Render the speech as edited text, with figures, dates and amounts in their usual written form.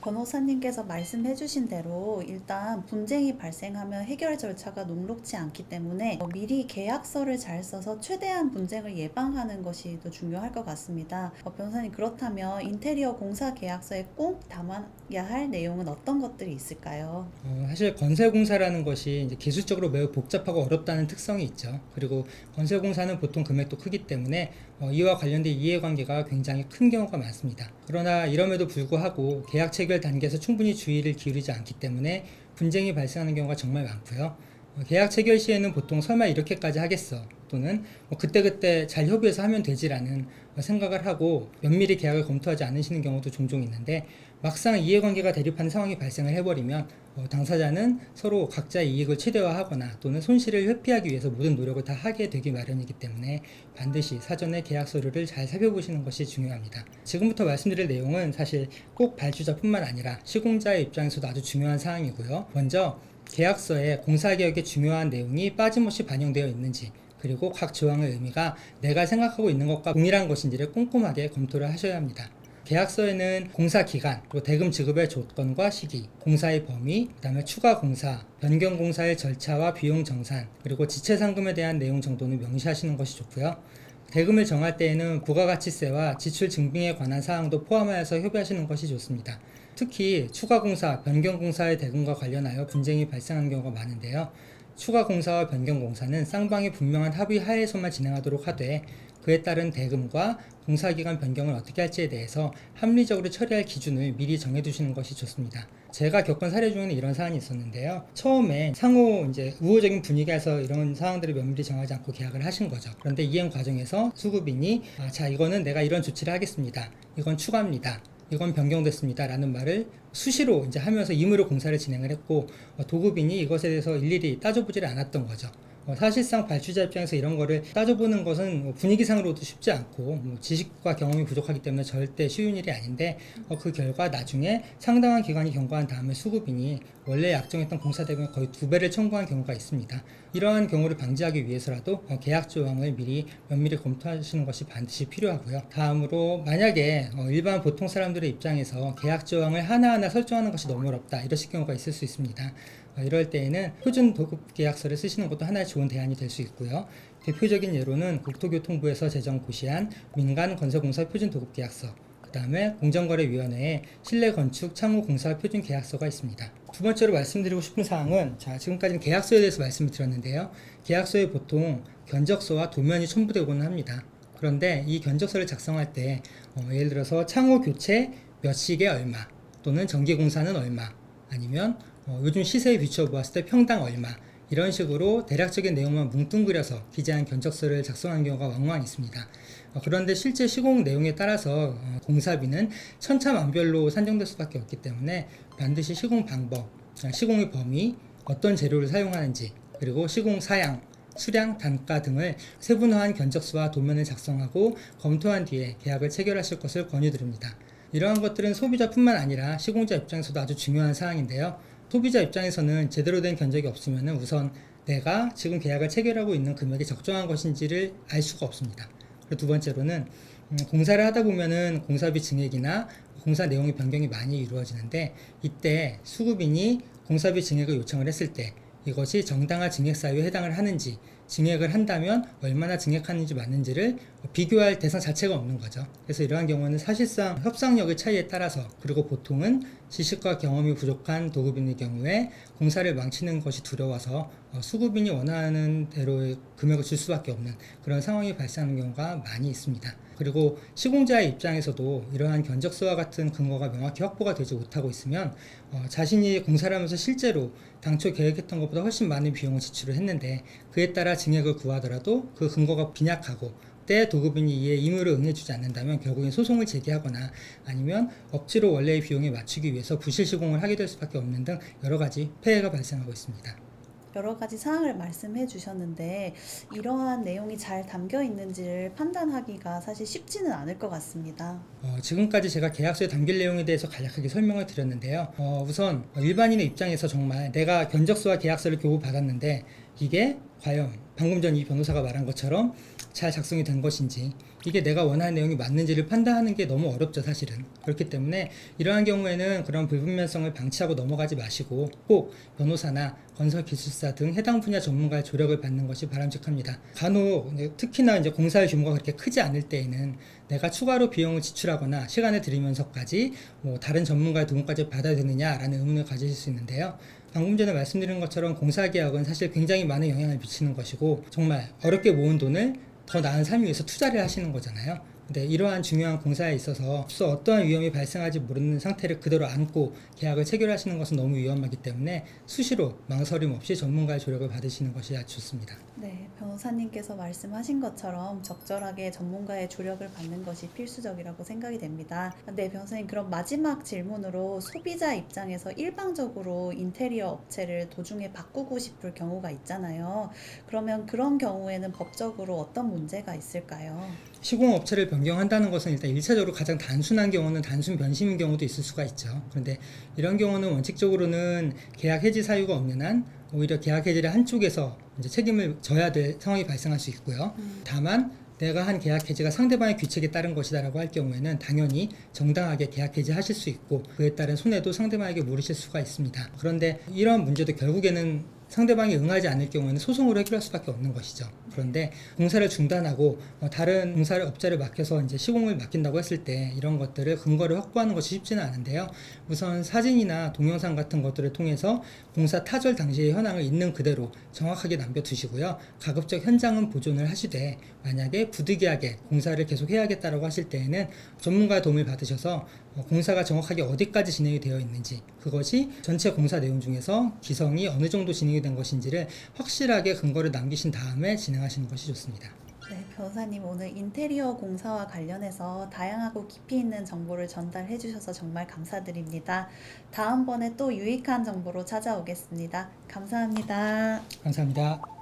변호사님께서 말씀해주신 대로 일단 분쟁이 발생하면 해결 절차가 녹록지 않기 때문에 미리 계약서를 잘 써서 최대한 분쟁을 예방하는 것이 더 중요할 것 같습니다. 변호사님, 그렇다면 인테리어 공사 계약서에 꼭 담아야 할 내용은 어떤 것들이 있을까요? 사실 건설공사라는 것이 이제 기술적으로 매우 복잡하고 어렵다는 특성이 있죠. 그리고 건설공사는 보통 금액도 크기 때문에 이와 관련된 이해관계가 굉장히 큰 경우가 많습니다. 그러나 이럼에도 불구하고 계약 체결 단계에서 충분히 주의를 기울이지 않기 때문에 분쟁이 발생하는 경우가 정말 많고요. 계약 체결 시에는 보통 설마 이렇게까지 하겠어, 또는 그때그때 잘 협의해서 하면 되지라는 생각을 하고 면밀히 계약을 검토하지 않으시는 경우도 종종 있는데, 막상 이해관계가 대립하는 상황이 발생을 해버리면 당사자는 서로 각자의 이익을 최대화하거나 또는 손실을 회피하기 위해서 모든 노력을 다 하게 되기 마련이기 때문에 반드시 사전에 계약 서류를 잘 살펴보시는 것이 중요합니다. 지금부터 말씀드릴 내용은 사실 꼭 발주자뿐만 아니라 시공자의 입장에서도 아주 중요한 사항이고요. 먼저 계약서에 공사계획의 중요한 내용이 빠짐없이 반영되어 있는지, 그리고 각 조항의 의미가 내가 생각하고 있는 것과 동일한 것인지를 꼼꼼하게 검토를 하셔야 합니다. 계약서에는 공사 기간, 그리고 대금 지급의 조건과 시기, 공사의 범위, 그 다음에 추가 공사, 변경 공사의 절차와 비용 정산, 그리고 지체 상금에 대한 내용 정도는 명시하시는 것이 좋고요. 대금을 정할 때에는 부가가치세와 지출 증빙에 관한 사항도 포함하여서 협의하시는 것이 좋습니다. 특히 추가 공사, 변경 공사의 대금과 관련하여 분쟁이 발생하는 경우가 많은데요. 추가 공사와 변경 공사는 쌍방이 분명한 합의 하에서만 진행하도록 하되, 그에 따른 대금과 공사기간 변경을 어떻게 할지에 대해서 합리적으로 처리할 기준을 미리 정해두시는 것이 좋습니다. 제가 겪은 사례 중에는 이런 사안이 있었는데요. 처음에 상호 우호적인 분위기에서 이런 사항들을 면밀히 정하지 않고 계약을 하신 거죠. 그런데 이행 과정에서 수급인이 자, 이거는 내가 이런 조치를 하겠습니다, 이건 추가입니다, 이건 변경됐습니다 라는 말을 수시로 하면서 임의로 공사를 진행을 했고, 도급인이 이것에 대해서 일일이 따져보지를 않았던 거죠. 사실상 발주자 입장에서 이런 거를 따져보는 것은 분위기상으로도 쉽지 않고 지식과 경험이 부족하기 때문에 절대 쉬운 일이 아닌데, 그 결과 나중에 상당한 기간이 경과한 다음에 수급인이 원래 약정했던 공사 대금의 거의 2배를 청구한 경우가 있습니다. 이러한 경우를 방지하기 위해서라도 계약 조항을 미리 면밀히 검토하시는 것이 반드시 필요하고요. 다음으로, 만약에 일반 보통 사람들의 입장에서 계약 조항을 하나하나 설정하는 것이 너무 어렵다, 이러실 경우가 있을 수 있습니다. 이럴 때에는 표준 도급 계약서를 쓰시는 것도 하나의 좋은 대안이 될 수 있고요. 대표적인 예로는 국토교통부에서 제정 고시한 민간건설공사 표준 도급 계약서, 그 다음에 공정거래위원회의 실내건축 창호공사 표준 계약서가 있습니다. 두 번째로 말씀드리고 싶은 사항은, 지금까지는 계약서에 대해서 말씀을 드렸는데요. 계약서에 보통 견적서와 도면이 첨부되고는 합니다. 그런데 이 견적서를 작성할 때 예를 들어서 창호 교체 몇 시에 얼마, 또는 전기공사는 얼마, 아니면 요즘 시세에 비추어 보았을 때 평당 얼마, 이런 식으로 대략적인 내용만 뭉뚱그려서 기재한 견적서를 작성하는 경우가 왕왕 있습니다. 그런데 실제 시공 내용에 따라서 공사비는 천차만별로 산정될 수밖에 없기 때문에 반드시 시공 방법, 시공의 범위, 어떤 재료를 사용하는지, 그리고 시공 사양, 수량, 단가 등을 세분화한 견적서와 도면을 작성하고 검토한 뒤에 계약을 체결하실 것을 권유드립니다. 이러한 것들은 소비자뿐만 아니라 시공자 입장에서도 아주 중요한 사항인데요. 소비자 입장에서는 제대로 된 견적이 없으면 우선 내가 지금 계약을 체결하고 있는 금액이 적정한 것인지를 알 수가 없습니다. 그리고 두 번째로는 공사를 하다 보면은 공사비 증액이나 공사 내용의 변경이 많이 이루어지는데, 이때 수급인이 공사비 증액을 요청을 했을 때 이것이 정당한 증액 사유에 해당을 하는지, 증액을 한다면 얼마나 증액하는지 맞는지를 비교할 대상 자체가 없는 거죠. 그래서 이러한 경우는 사실상 협상력의 차이에 따라서, 그리고 보통은 지식과 경험이 부족한 도급인의 경우에 공사를 망치는 것이 두려워서 수급인이 원하는 대로의 금액을 줄 수밖에 없는 그런 상황이 발생하는 경우가 많이 있습니다. 그리고 시공자의 입장에서도 이러한 견적서와 같은 근거가 명확히 확보가 되지 못하고 있으면 자신이 공사를 하면서 실제로 당초 계획했던 것보다 훨씬 많은 비용을 지출을 했는데, 그에 따라 증액을 구하더라도 그 근거가 빈약하고 때 도급인이 이에 임의로 응해주지 않는다면 결국엔 소송을 제기하거나 아니면 억지로 원래의 비용에 맞추기 위해서 부실 시공을 하게 될 수밖에 없는 등 여러 가지 폐해가 발생하고 있습니다. 여러 가지 사항을 말씀해 주셨는데 이러한 내용이 잘 담겨 있는지를 판단하기가 사실 쉽지는 않을 것 같습니다. 지금까지 제가 계약서에 담길 내용에 대해서 간략하게 설명을 드렸는데요. 우선 일반인의 입장에서 정말 내가 견적서와 계약서를 교부받았는데 이게 과연 방금 전 이 변호사가 말한 것처럼 잘 작성이 된 것인지, 이게 내가 원하는 내용이 맞는지를 판단하는 게 너무 어렵죠, 사실은. 그렇기 때문에 이러한 경우에는 그런 불분명성을 방치하고 넘어가지 마시고 꼭 변호사나 건설기술사 등 해당 분야 전문가의 조력을 받는 것이 바람직합니다. 간혹 특히나 이제 공사의 규모가 그렇게 크지 않을 때에는 내가 추가로 비용을 지출하거나 시간을 들이면서까지 다른 전문가의 도움까지 받아야 되느냐라는 의문을 가지실 수 있는데요. 방금 전에 말씀드린 것처럼 공사계약은 사실 굉장히 많은 영향을 미치는 것이고, 정말 어렵게 모은 돈을 더 나은 삶을 위해서 투자를 하시는 거잖아요. 근데 이러한 중요한 공사에 있어서 앞서 어떠한 위험이 발생할지 모르는 상태를 그대로 안고 계약을 체결하시는 것은 너무 위험하기 때문에 수시로 망설임 없이 전문가의 조력을 받으시는 것이 아주 좋습니다. 네, 변호사님께서 말씀하신 것처럼 적절하게 전문가의 조력을 받는 것이 필수적이라고 생각이 됩니다. 네, 변호사님, 그럼 마지막 질문으로 소비자 입장에서 일방적으로 인테리어 업체를 도중에 바꾸고 싶을 경우가 있잖아요. 그러면 그런 경우에는 법적으로 어떤 문제가 있을까요? 시공업체를 변경한다는 것은 일단 1차적으로 가장 단순한 경우는 단순 변심인 경우도 있을 수가 있죠. 그런데 이런 경우는 원칙적으로는 계약 해지 사유가 없는 한 오히려 계약 해지를 한쪽에서 이제 책임을 져야 될 상황이 발생할 수 있고요. 다만 내가 한 계약 해지가 상대방의 규칙에 따른 것이다라고 할 경우에는 당연히 정당하게 계약 해지하실 수 있고 그에 따른 손해도 상대방에게 물으실 수가 있습니다. 그런데 이러한 문제도 결국에는 상대방이 응하지 않을 경우에는 소송으로 해결할 수밖에 없는 것이죠. 그런데 공사를 중단하고 다른 공사를 업자를 맡겨서 이제 시공을 맡긴다고 했을 때 이런 것들을 근거를 확보하는 것이 쉽지는 않은데요. 우선 사진이나 동영상 같은 것들을 통해서 공사 타절 당시의 현황을 있는 그대로 정확하게 남겨두시고요. 가급적 현장은 보존을 하시되 만약에 부득이하게 공사를 계속 해야겠다라고 하실 때에는 전문가의 도움을 받으셔서 공사가 정확하게 어디까지 진행이 되어 있는지, 그것이 전체 공사 내용 중에서 기성이 어느 정도 진행이 된 것인지를 확실하게 근거를 남기신 다음에 진행하시는 것이 좋습니다. 네, 변호사님, 오늘 인테리어 공사와 관련해서 다양하고 깊이 있는 정보를 전달해 주셔서 정말 감사드립니다. 다음번에 또 유익한 정보로 찾아오겠습니다. 감사합니다. 감사합니다.